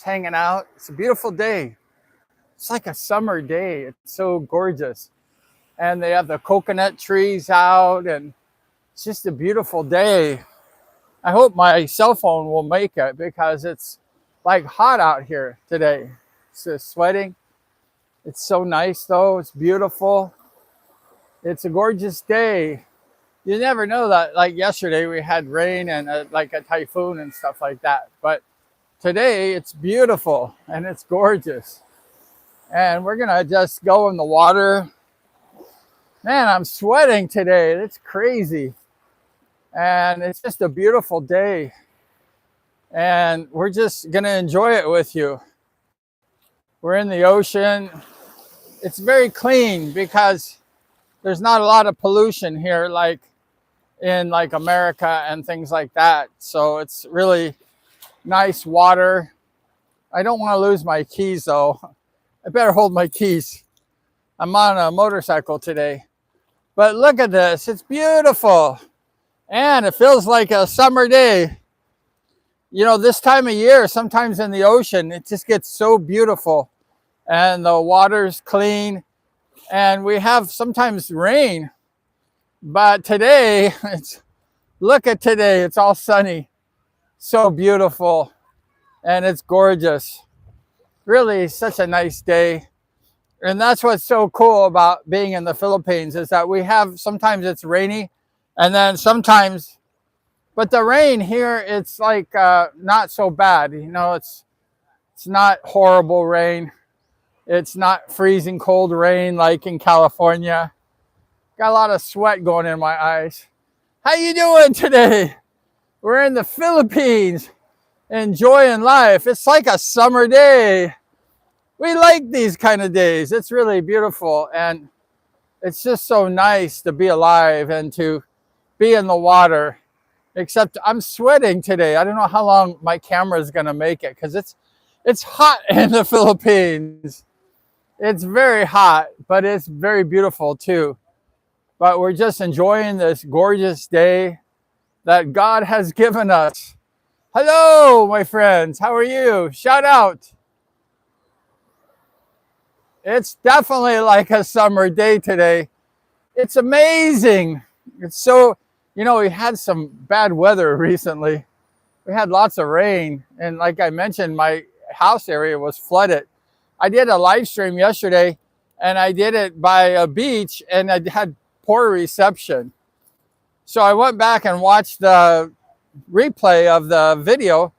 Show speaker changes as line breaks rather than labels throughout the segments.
hanging out. It's a beautiful day. It's like a summer day. It's so gorgeous. And they have the coconut trees out, and it's just a beautiful day. I hope my cell phone will make it because it's like hot out here today. It's just sweating. It's so nice though. It's beautiful. It's a gorgeous day. You never know that, like yesterday we had rain and like a typhoon and stuff like that. But today it's beautiful and it's gorgeous. And we're gonna just go in the water. Man, I'm sweating today. It's crazy. And it's just a beautiful day. And we're just gonna enjoy it with you. We're in the ocean. It's very clean because there's not a lot of pollution here like in like America and things like that. So it's really nice water. I don't want to lose my keys though. I better hold my keys. I'm on a motorcycle today. But look at this. It's beautiful. And it feels like a summer day. You know, this time of year, sometimes in the ocean, it just gets so beautiful. And the water's clean. And we have sometimes rain. But today, look at today. It's all sunny. So beautiful. And it's gorgeous. Really such a nice day. And that's what's so cool about being in the Philippines is that we have, sometimes it's rainy and then sometimes, but the rain here, it's like not so bad. You know, it's not horrible rain. It's not freezing cold rain like in California. Got a lot of sweat going in my eyes. How you doing today? We're in the Philippines, enjoying life. It's like a summer day. We like these kind of days. It's really beautiful. And it's just so nice to be alive and to be in the water. Except I'm sweating today. I don't know how long my camera is going to make it because it's hot in the Philippines. It's very hot, but it's very beautiful too. But we're just enjoying this gorgeous day that God has given us. Hello, my friends. How are you? Shout out. It's definitely like a summer day today. It's amazing. It's so, you know, we had some bad weather recently. We had lots of rain. And like I mentioned, my house area was flooded. I did a live stream yesterday and I did it by a beach and I had poor reception. So I went back and watched the replay of the video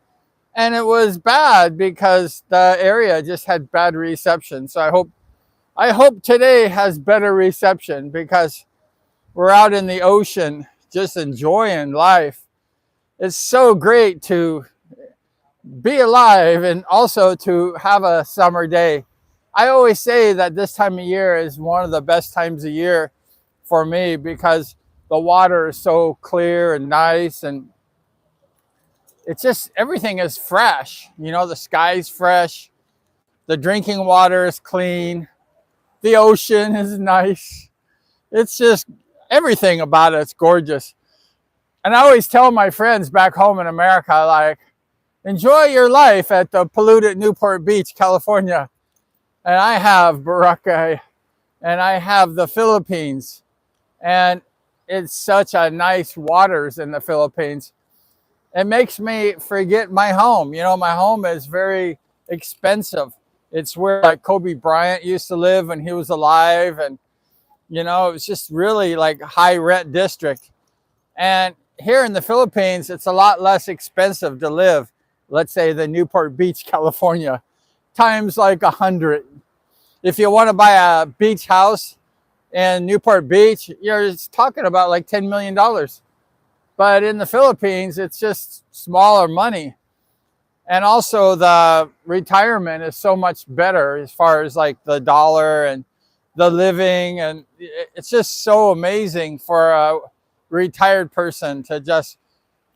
and it was bad because the area just had bad reception. So I hope today has better reception because we're out in the ocean just enjoying life. It's so great to be alive and also to have a summer day. I always say that this time of year is one of the best times of year for me because the water is so clear and nice and it's just everything is fresh. You know, the sky's fresh, the drinking water is clean, the ocean is nice. It's just everything about it's gorgeous. And I always tell my friends back home in America, like, enjoy your life at the polluted Newport Beach, California. And I have Boracay and I have the Philippines. And it's such a nice waters in the Philippines. It makes me forget my home. You know, my home is very expensive. It's where like Kobe Bryant used to live when he was alive. And, you know, it's just really like high rent district. And here in the Philippines, it's a lot less expensive to live. Let's say the Newport Beach, California, times like 100. If you want to buy a beach house in Newport Beach, you're talking about like $10 million. But in the Philippines, it's just smaller money. And also the retirement is so much better as far as like the dollar and the living. And it's just so amazing for a retired person to just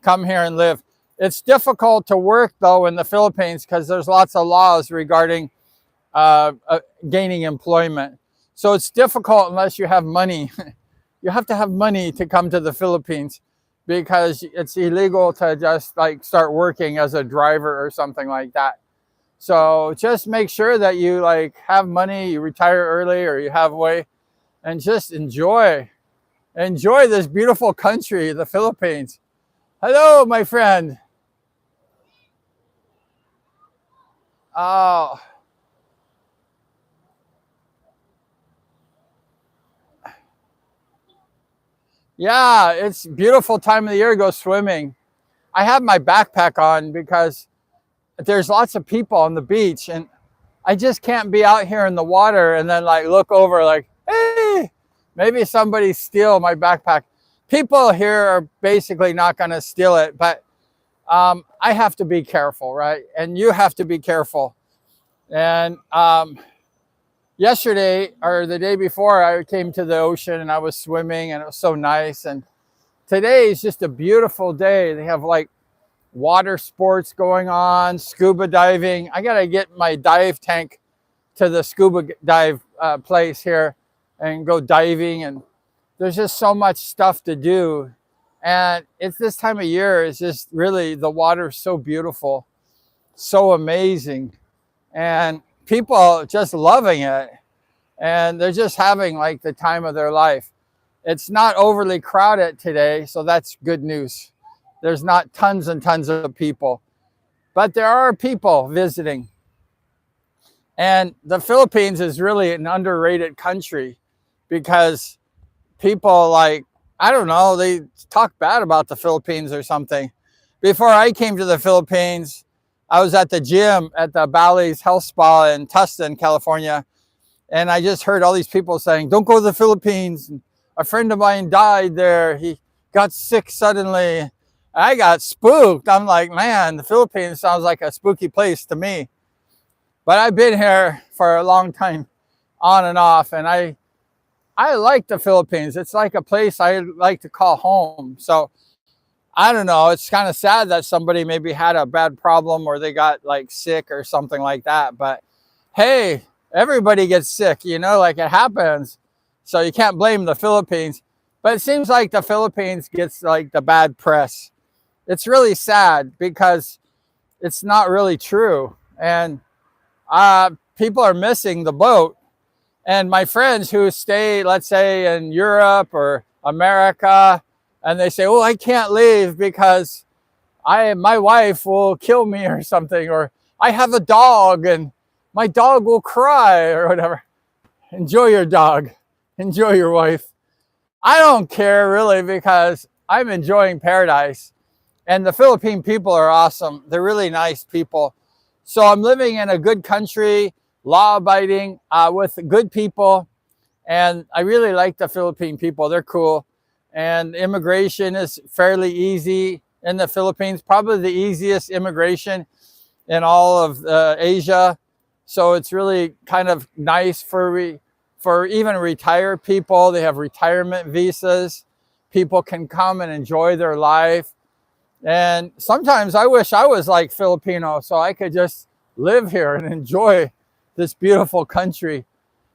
come here and live. It's difficult to work though in the Philippines because there's lots of laws regarding gaining employment. So it's difficult unless you have money. You have to have money to come to the Philippines because it's illegal to just like start working as a driver or something like that. So just make sure that you like have money, you retire early, or you have way, and just enjoy this beautiful country, the Philippines. Hello, my friend. Oh, yeah, it's beautiful time of the year to go swimming. I have my backpack on because there's lots of people on the beach, and I just can't be out here in the water and then like look over like, hey, maybe somebody steal my backpack. People here are basically not going to steal it, but I have to be careful, right? And you have to be careful. And yesterday or the day before, I came to the ocean and I was swimming and it was so nice. And today is just a beautiful day. They have like water sports going on, scuba diving. I got to get my dive tank to the scuba dive place here and go diving. And there's just so much stuff to do. And it's this time of year, it's just really, the water's so beautiful, so amazing. And people just loving it. And they're just having like the time of their life. It's not overly crowded today, so that's good news. There's not tons and tons of people, but there are people visiting. And the Philippines is really an underrated country because people like, I don't know, they talk bad about the Philippines or something. Before I came to the Philippines, I was at the gym at the Bally's Health Spa in Tustin, California. And I just heard all these people saying, don't go to the Philippines. A friend of mine died there. He got sick suddenly. I got spooked. I'm like, man, the Philippines sounds like a spooky place to me. But I've been here for a long time, on and off, and I like the Philippines. It's like a place I like to call home. So I don't know. It's kind of sad that somebody maybe had a bad problem or they got like sick or something like that. But hey, everybody gets sick, you know, like it happens. So you can't blame the Philippines. But it seems like the Philippines gets like the bad press. It's really sad because it's not really true. And people are missing the boat. And my friends who stay, let's say, in Europe or America, and they say, oh, I can't leave because my wife will kill me or something, or I have a dog and my dog will cry or whatever. Enjoy your dog. Enjoy your wife. I don't care really because I'm enjoying paradise. And the Philippine people are awesome. They're really nice people. So I'm living in a good country, law-abiding, with good people. And I really like the Philippine people. They're cool. And immigration is fairly easy in the Philippines. Probably the easiest immigration in all of Asia. So it's really kind of nice for even retired people. They have retirement visas. People can come and enjoy their life. And sometimes I wish I was like Filipino so I could just live here and enjoy this beautiful country.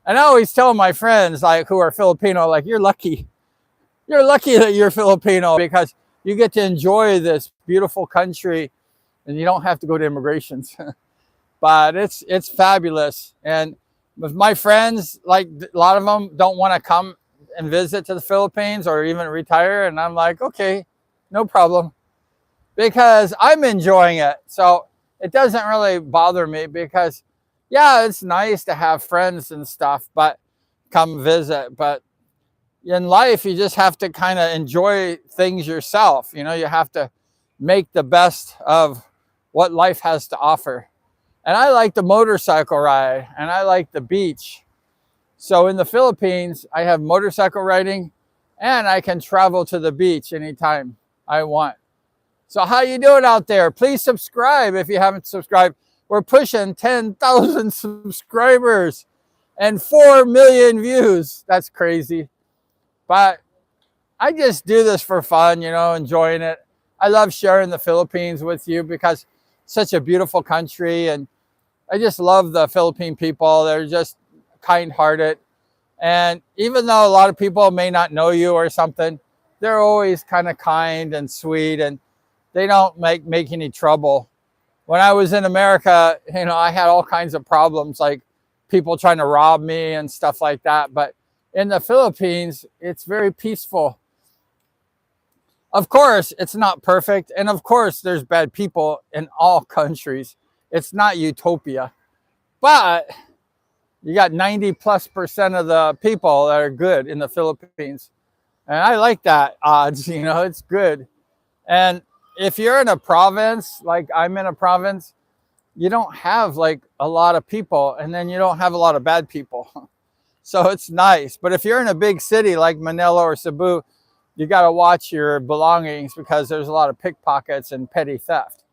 And I always tell my friends like who are Filipino, like, you're lucky. You're lucky that you're Filipino because you get to enjoy this beautiful country and you don't have to go to immigrations. But it's fabulous. And with my friends, like a lot of them don't want to come and visit to the Philippines or even retire. And I'm like, okay, no problem. Because I'm enjoying it. So it doesn't really bother me because, yeah, it's nice to have friends and stuff, but come visit. But in life, you just have to kind of enjoy things yourself. You know, you have to make the best of what life has to offer. And I like the motorcycle ride and I like the beach. So in the Philippines, I have motorcycle riding and I can travel to the beach anytime I want. So how you doing out there? Please subscribe if you haven't subscribed. We're pushing 10,000 subscribers and 4 million views. That's crazy. But I just do this for fun, you know, enjoying it. I love sharing the Philippines with you because it's such a beautiful country. And I just love the Philippine people. They're just kind-hearted. And even though a lot of people may not know you or something, they're always kind of kind and sweet. And they don't make any trouble when I was in America, you know, I had all kinds of problems, like people trying to rob me and stuff like that. But in the Philippines, it's very peaceful. Of course, it's not perfect. And of course, there's bad people in all countries. It's not utopia. But you got 90+% of the people that are good in the Philippines. And I like that odds, you know, it's good. And if you're in a province, like I'm in a province, you don't have like a lot of people, and then you don't have a lot of bad people. So it's nice. But if you're in a big city like Manila or Cebu, you got to watch your belongings because there's a lot of pickpockets and petty theft.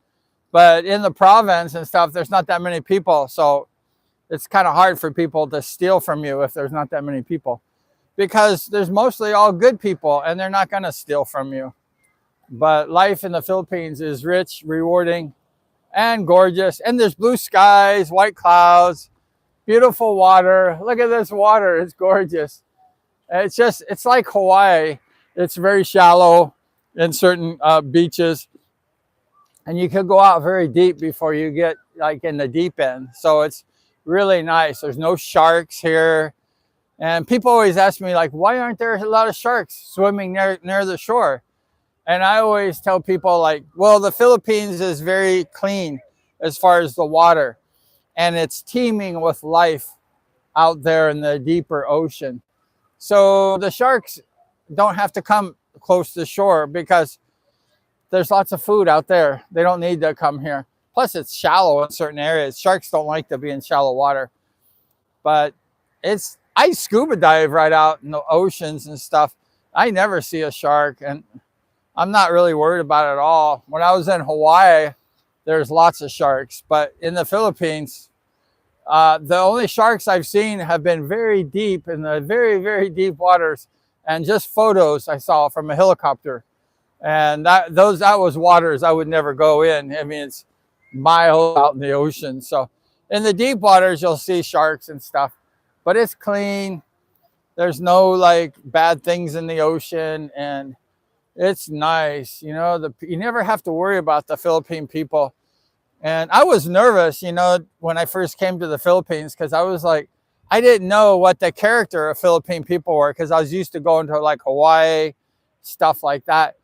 But in the province and stuff, there's not that many people. So it's kind of hard for people to steal from you if there's not that many people, because there's mostly all good people and they're not going to steal from you. But life in the Philippines is rich, rewarding, and gorgeous. And there's blue skies, white clouds, beautiful water. Look at this water. It's gorgeous. It's like Hawaii. It's very shallow in certain beaches. And you can go out very deep before you get like in the deep end. So it's really nice. There's no sharks here. And people always ask me, like, why aren't there a lot of sharks swimming near the shore? And I always tell people, like, well, the Philippines is very clean as far as the water. And it's teeming with life out there in the deeper ocean. So the sharks don't have to come close to shore because there's lots of food out there. They don't need to come here. Plus, it's shallow in certain areas. Sharks don't like to be in shallow water. But I scuba dive right out in the oceans and stuff. I never see a shark, and I'm not really worried about it at all. When I was in Hawaii, there's lots of sharks. But in the Philippines, the only sharks I've seen have been very deep in the very, very deep waters, and just photos I saw from a helicopter. And that was waters I would never go in. I mean, it's miles out in the ocean. So in the deep waters, you'll see sharks and stuff, but it's clean. There's no like bad things in the ocean, and it's nice. You know, you never have to worry about the Philippine people. And I was nervous, you know, when I first came to the Philippines, because I was like, I didn't know what the character of Philippine people were, because I was used to going to like Hawaii, stuff like that.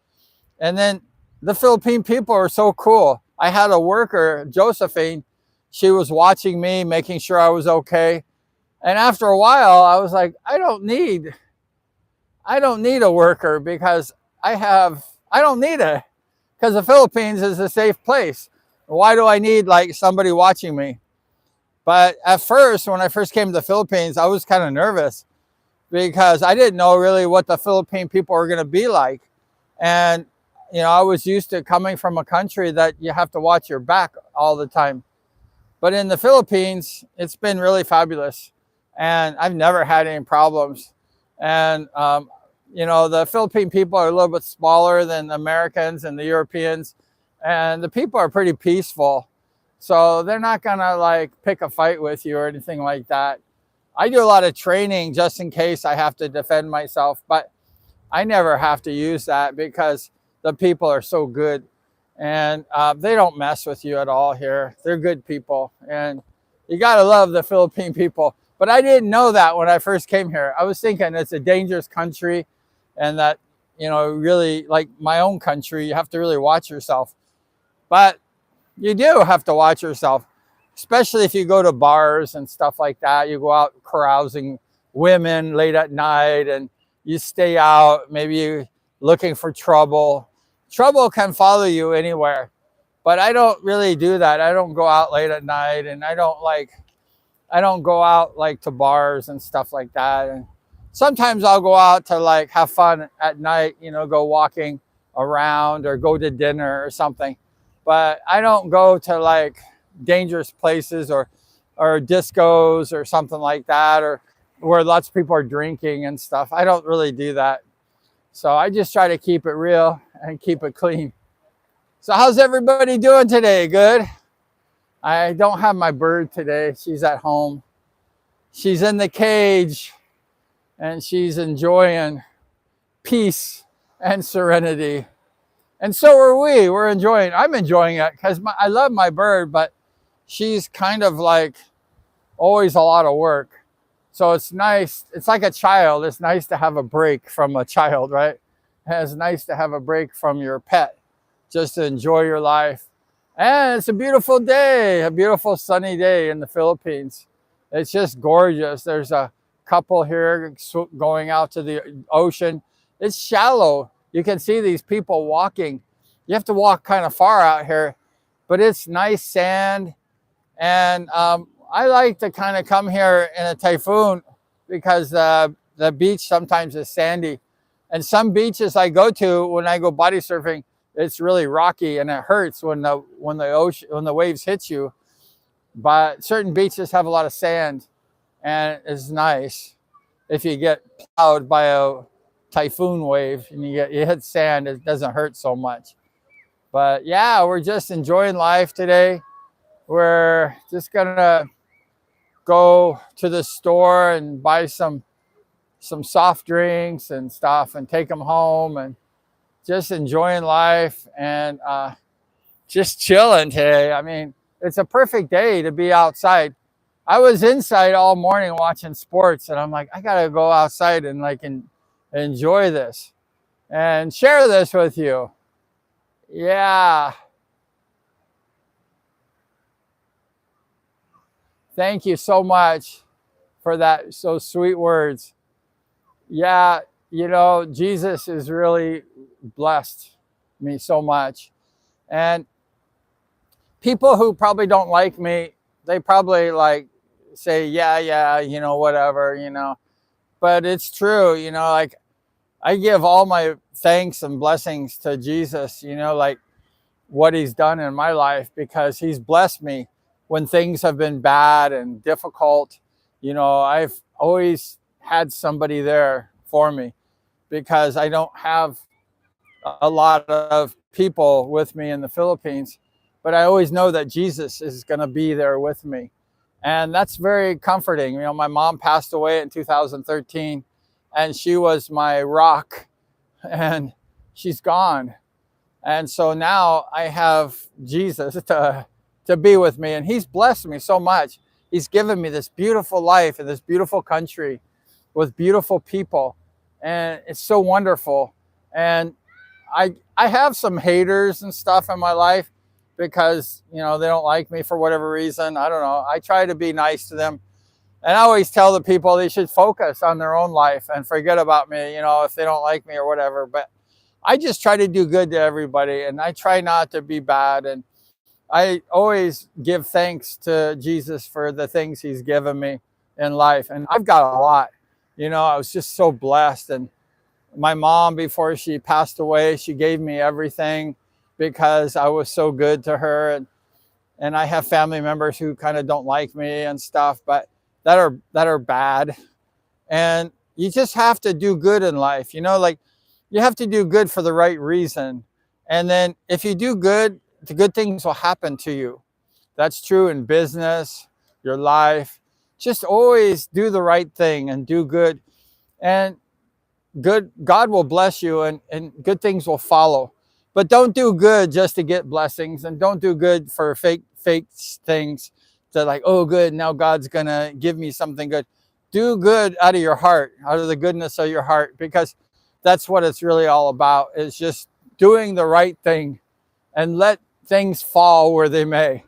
And then the Philippine people are so cool. I had a worker, Josephine. She was watching me, making sure I was okay. And after a while, I was like, I don't need a worker because I don't need it, because the Philippines is a safe place. Why do I need like somebody watching me? But at first, when I first came to the Philippines, I was kind of nervous because I didn't know really what the Philippine people were going to be like. And you know, I was used to coming from a country that you have to watch your back all the time. But in the Philippines, it's been really fabulous. And I've never had any problems. And, you know, the Philippine people are a little bit smaller than the Americans and the Europeans. And the people are pretty peaceful. So they're not going to like pick a fight with you or anything like that. I do a lot of training just in case I have to defend myself. But I never have to use that because the people are so good, and they don't mess with you at all here. They're good people, and you got to love the Philippine people. But I didn't know that when I first came here. I was thinking it's a dangerous country, and that, you know, really like my own country, you have to really watch yourself. But you do have to watch yourself, especially if you go to bars and stuff like that. You go out carousing women late at night, and you stay out, maybe you looking for trouble. Trouble can follow you anywhere, but I don't really do that. I don't go out late at night, and I don't go out like to bars and stuff like that. And sometimes I'll go out to like have fun at night, you know, go walking around or go to dinner or something. But I don't go to like dangerous places or discos or something like that, or where lots of people are drinking and stuff. I don't really do that. So I just try to keep it real and keep it clean. So how's everybody doing today? Good? I don't have my bird today. She's at home. She's in the cage, and she's enjoying peace and serenity. And so are we. I'm enjoying it because I love my bird, but she's kind of like always a lot of work. So it's nice. It's like a child. It's nice to have a break from a child, right? And it's nice to have a break from your pet just to enjoy your life. And it's a beautiful day, a beautiful sunny day in the Philippines. It's just gorgeous. There's a couple here going out to the ocean. It's shallow. You can see these people walking. You have to walk kind of far out here, but it's nice sand. And I like to kind of come here in a typhoon because the beach sometimes is sandy. And some beaches I go to when I go body surfing, it's really rocky and it hurts when the waves hit you. But certain beaches have a lot of sand and it's nice. If you get plowed by a typhoon wave and you hit sand, it doesn't hurt so much. But yeah, we're just enjoying life today. We're just gonna go to the store and buy some soft drinks and stuff and take them home and just enjoying life and just chilling today. I mean, it's a perfect day to be outside. I was inside all morning watching sports and I'm like, I gotta go outside and enjoy this and share this with you. Yeah. Thank you so much for that. So sweet words. Yeah, Jesus has really blessed me so much. And people who probably don't like me, they probably say, yeah, whatever. But it's true, like I give all my thanks and blessings to Jesus, like what he's done in my life because he's blessed me when things have been bad and difficult. I've always had somebody there for me because I don't have a lot of people with me in the Philippines, but I always know that Jesus is going to be there with me. And that's very comforting. My mom passed away in 2013 and she was my rock and she's gone. And so now I have Jesus to be with me and he's blessed me so much. He's given me this beautiful life in this beautiful country with beautiful people. And it's so wonderful. And I have some haters and stuff in my life because, they don't like me for whatever reason. I don't know. I try to be nice to them. And I always tell the people they should focus on their own life and forget about me, if they don't like me or whatever. But I just try to do good to everybody and I try not to be bad. And I always give thanks to Jesus for the things he's given me in life. And I've got a lot. I was just so blessed. And my mom, before she passed away, she gave me everything because I was so good to her. And I have family members who kind of don't like me and stuff, but that are bad. And you just have to do good in life. You have to do good for the right reason. And then if you do good, the good things will happen to you. That's true in business, your life. Just always do the right thing and do good. And God will bless you and good things will follow. But don't do good just to get blessings and don't do good for fake things to oh, good, now God's going to give me something good. Do good out of your heart, out of the goodness of your heart, because that's what it's really all about, is just doing the right thing and let things fall where they may.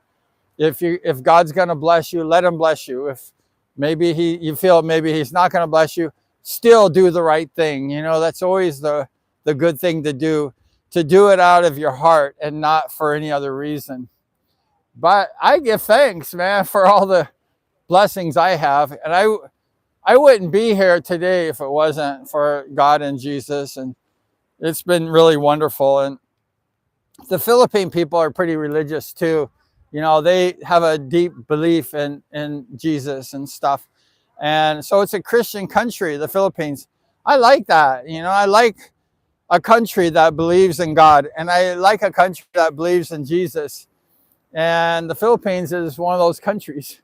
If God's going to bless you, let him bless you. If maybe you feel maybe he's not going to bless you, still do the right thing. That's always the good thing to do it out of your heart and not for any other reason. But I give thanks, man, for all the blessings I have. And I wouldn't be here today if it wasn't for God and Jesus. And it's been really wonderful. And the Philippine people are pretty religious too. They have a deep belief in Jesus and stuff. And so it's a Christian country, the Philippines. I like that. I like a country that believes in God. And I like a country that believes in Jesus. And the Philippines is one of those countries.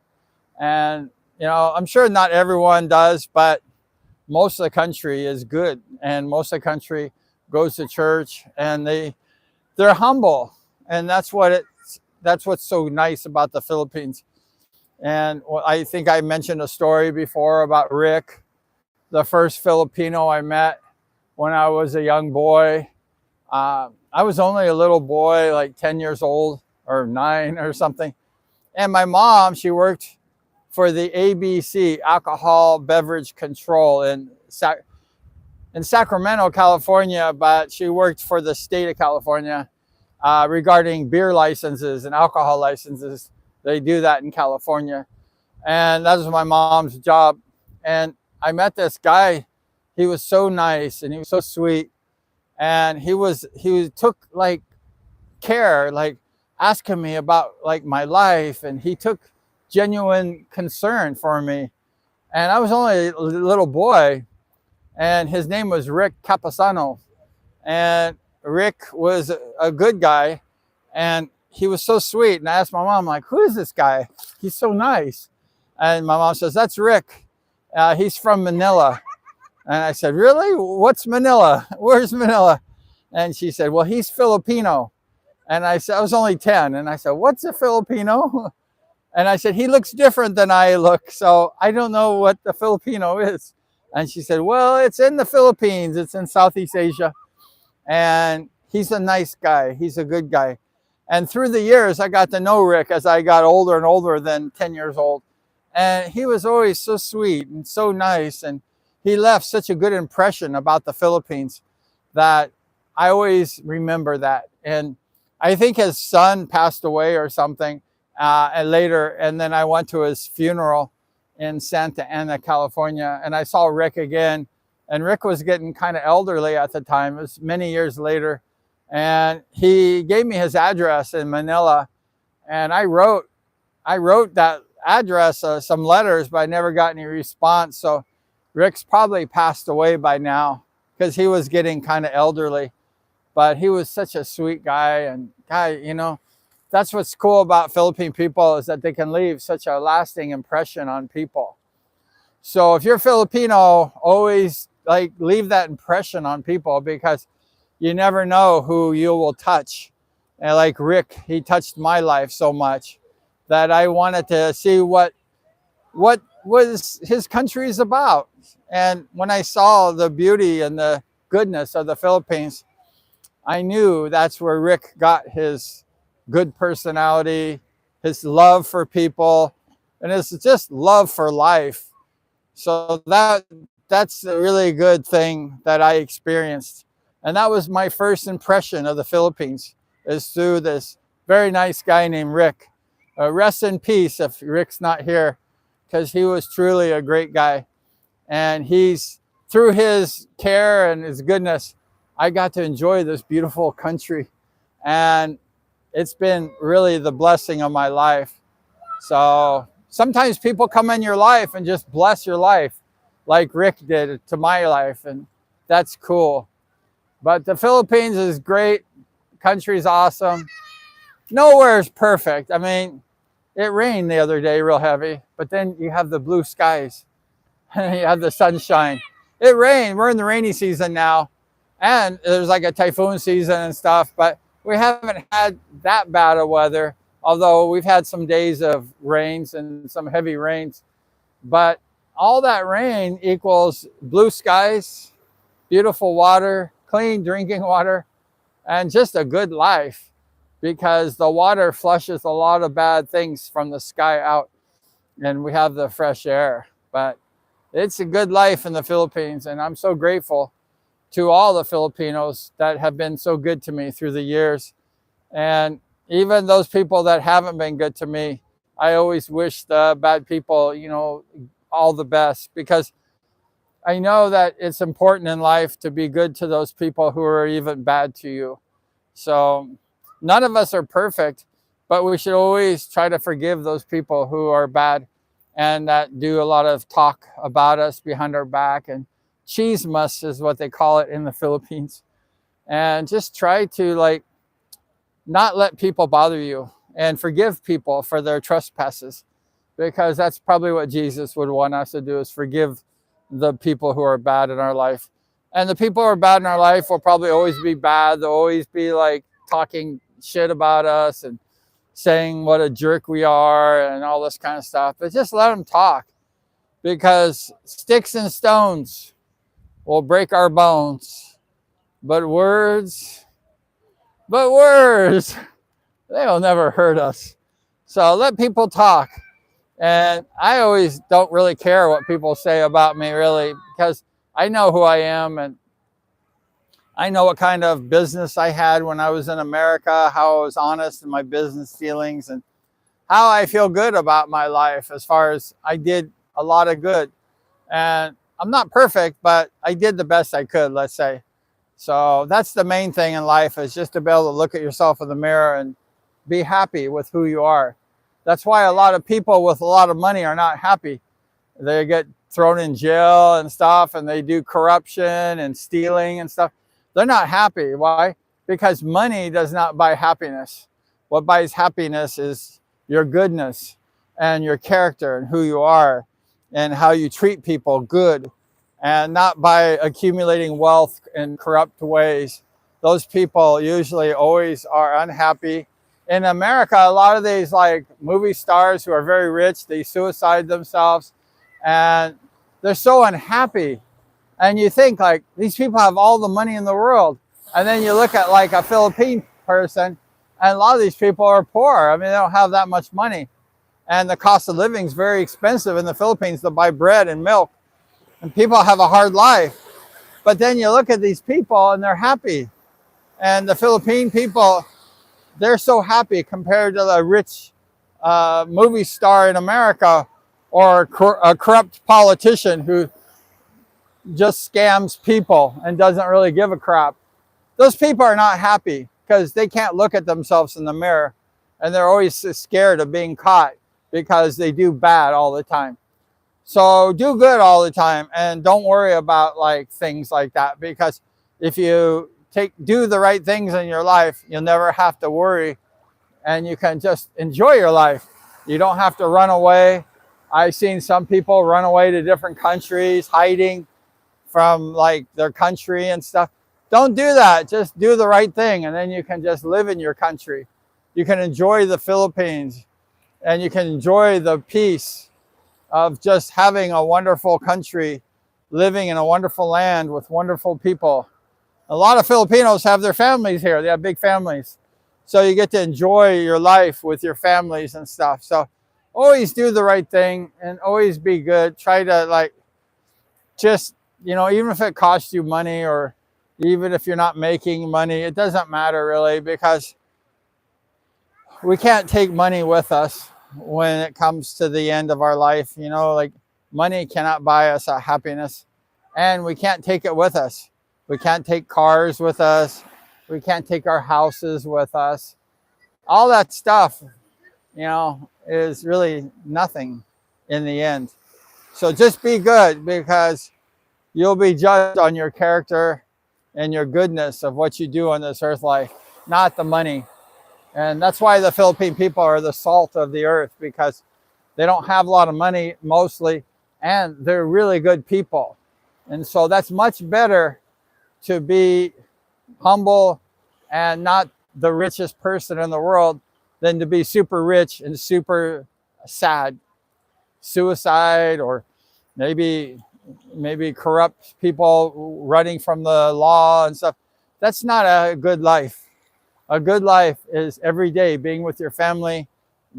And, I'm sure not everyone does, but most of the country is good. And most of the country goes to church and they they're humble, and that's what's so nice about the Philippines. And I think I mentioned a story before about Rick, the first Filipino I met when I was a young boy. I was only a little boy, like 10 years old or 9 or something. And my mom, she worked for the ABC, Alcohol Beverage Control, in Sacramento, California, but she worked for the state of California regarding beer licenses and alcohol licenses. They do that in California. And that was my mom's job. And I met this guy. He was so nice and he was so sweet. And he took like care, like asking me about like my life. And he took genuine concern for me. And I was only a little boy, and his name was Rick Capasano. And Rick was a good guy, and he was so sweet. And I asked my mom, like, who is this guy? He's so nice. And my mom says, that's Rick. He's from Manila. And I said, really? What's Manila? Where's Manila? And she said, well, he's Filipino. And I said, I was only 10. And I said, what's a Filipino? And I said, he looks different than I look, so I don't know what the Filipino is. And she said, well, it's in the Philippines. It's in Southeast Asia. And he's a nice guy. He's a good guy. And through the years, I got to know Rick as I got older and older than 10 years old. And he was always so sweet and so nice. And he left such a good impression about the Philippines that I always remember that. And I think his son passed away or something. And later, and then I went to his funeral in Santa Ana, California, and I saw Rick again. And Rick was getting kind of elderly at the time. It was many years later. And he gave me his address in Manila. And I wrote that address, some letters, but I never got any response. So Rick's probably passed away by now because he was getting kind of elderly. But he was such a sweet guy. And that's what's cool about Philippine people, is that they can leave such a lasting impression on people. So if you're Filipino, always like leave that impression on people, because you never know who you will touch. And like Rick, he touched my life so much that I wanted to see what was his country is about. And when I saw the beauty and the goodness of the Philippines, I knew that's where Rick got his good personality, his love for people, and his just love for life. So that's a really good thing that I experienced. And that was my first impression of the Philippines, is through this very nice guy named Rick. Rest in peace if Rick's not here, because he was truly a great guy. And through his care and his goodness, I got to enjoy this beautiful country. And it's been really the blessing of my life. So sometimes people come in your life and just bless your life, like Rick did to my life, and that's cool. But the Philippines is great. The country's awesome. Nowhere is perfect. I mean, it rained the other day real heavy, but then you have the blue skies and you have the sunshine. It rained. We're in the rainy season now, and there's like a typhoon season and stuff, but we haven't had that bad of weather, although we've had some days of rains and some heavy rains. But all that rain equals blue skies, beautiful water, clean drinking water, and just a good life, because the water flushes a lot of bad things from the sky out, and we have the fresh air. But it's a good life in the Philippines, and I'm so grateful to all the Filipinos that have been so good to me through the years. And even those people that haven't been good to me, I always wish the bad people, all the best, because I know that it's important in life to be good to those people who are even bad to you. So none of us are perfect, but we should always try to forgive those people who are bad and that do a lot of talk about us behind our back, and chismas is what they call it in the Philippines. And just try to not let people bother you, and forgive people for their trespasses, because that's probably what Jesus would want us to do, is forgive the people who are bad in our life. And the people who are bad in our life will probably always be bad. They'll always be talking shit about us and saying what a jerk we are and all this kind of stuff. But just let them talk, because sticks and stones will break our bones, but words, they'll never hurt us. So let people talk. And I always don't really care what people say about me, really, because I know who I am, and I know what kind of business I had when I was in America, how I was honest in my business dealings, and how I feel good about my life as far as I did a lot of good. And I'm not perfect, but I did the best I could, let's say. So that's the main thing in life, is just to be able to look at yourself in the mirror and be happy with who you are. That's why a lot of people with a lot of money are not happy. They get thrown in jail and stuff, and they do corruption and stealing and stuff. They're not happy. Why? Because money does not buy happiness. What buys happiness is your goodness and your character and who you are and how you treat people good, and not by accumulating wealth in corrupt ways. Those people usually always are unhappy. In America, a lot of these like movie stars who are very rich, they suicide themselves, and they're so unhappy. And you think like, these people have all the money in the world. And then you look at like a Philippine person, and a lot of these people are poor. I mean, they don't have that much money. And the cost of living is very expensive in the Philippines to buy bread and milk. And people have a hard life. But then you look at these people and they're happy. And the Philippine people, they're so happy compared to the rich movie star in America, or a corrupt politician who just scams people and doesn't really give a crap. Those people are not happy because they can't look at themselves in the mirror, and they're always scared of being caught because they do bad all the time. So do good all the time, and don't worry about like things like that, because if you do the right things in your life, you'll never have to worry, and you can just enjoy your life. You don't have to run away. I've seen some people run away to different countries, hiding from like their country and stuff. Don't do that. Just do the right thing, and then you can just live in your country. You can enjoy the Philippines, and you can enjoy the peace of just having a wonderful country, living in a wonderful land with wonderful people. A lot of Filipinos have their families here. They have big families. So you get to enjoy your life with your families and stuff. So always do the right thing and always be good. Try to like just, even if it costs you money, or even if you're not making money, it doesn't matter really, because we can't take money with us when it comes to the end of our life. Like money cannot buy us a happiness, and we can't take it with us. We can't take cars with us. We can't take our houses with us. All that stuff, is really nothing in the end. So just be good, because you'll be judged on your character and your goodness of what you do on this earth life, not the money. And that's why the Philippine people are the salt of the earth, because they don't have a lot of money mostly, and they're really good people. And so that's much better to be humble and not the richest person in the world than to be super rich and super sad. Suicide, or maybe corrupt people running from the law and stuff. That's not a good life. A good life is every day being with your family,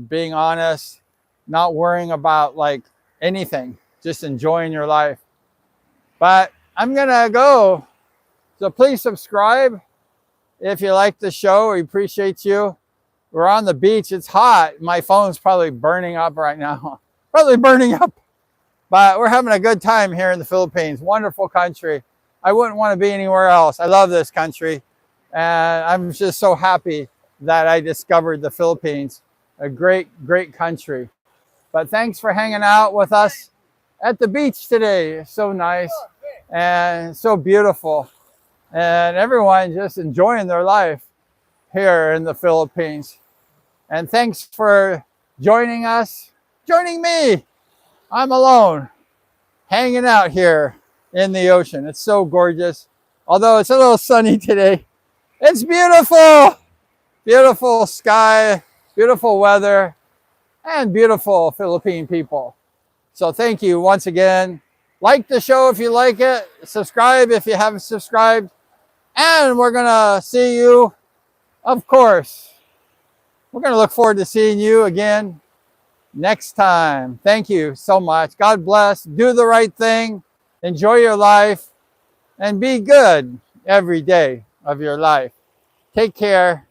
being honest, not worrying about like anything, just enjoying your life. But I'm gonna go. So please subscribe if you like the show. We appreciate you. We're on the beach. It's hot. My phone's probably burning up right now. Probably burning up. But we're having a good time here in the Philippines. Wonderful country. I wouldn't want to be anywhere else. I love this country. And I'm just so happy that I discovered the Philippines. A great, great country. But thanks for hanging out with us at the beach today. It's so nice and so beautiful. And everyone just enjoying their life here in the Philippines. And thanks for joining us, joining me. I'm alone, hanging out here in the ocean. It's so gorgeous. Although it's a little sunny today. It's beautiful. beautiful sky, beautiful weather, and beautiful Philippine people. So thank you once again. Like the show if you like it. Subscribe if you haven't subscribed. And we're going to see you, of course. We're going to look forward to seeing you again next time. Thank you so much. God bless. Do the right thing. Enjoy your life. And be good every day of your life. Take care.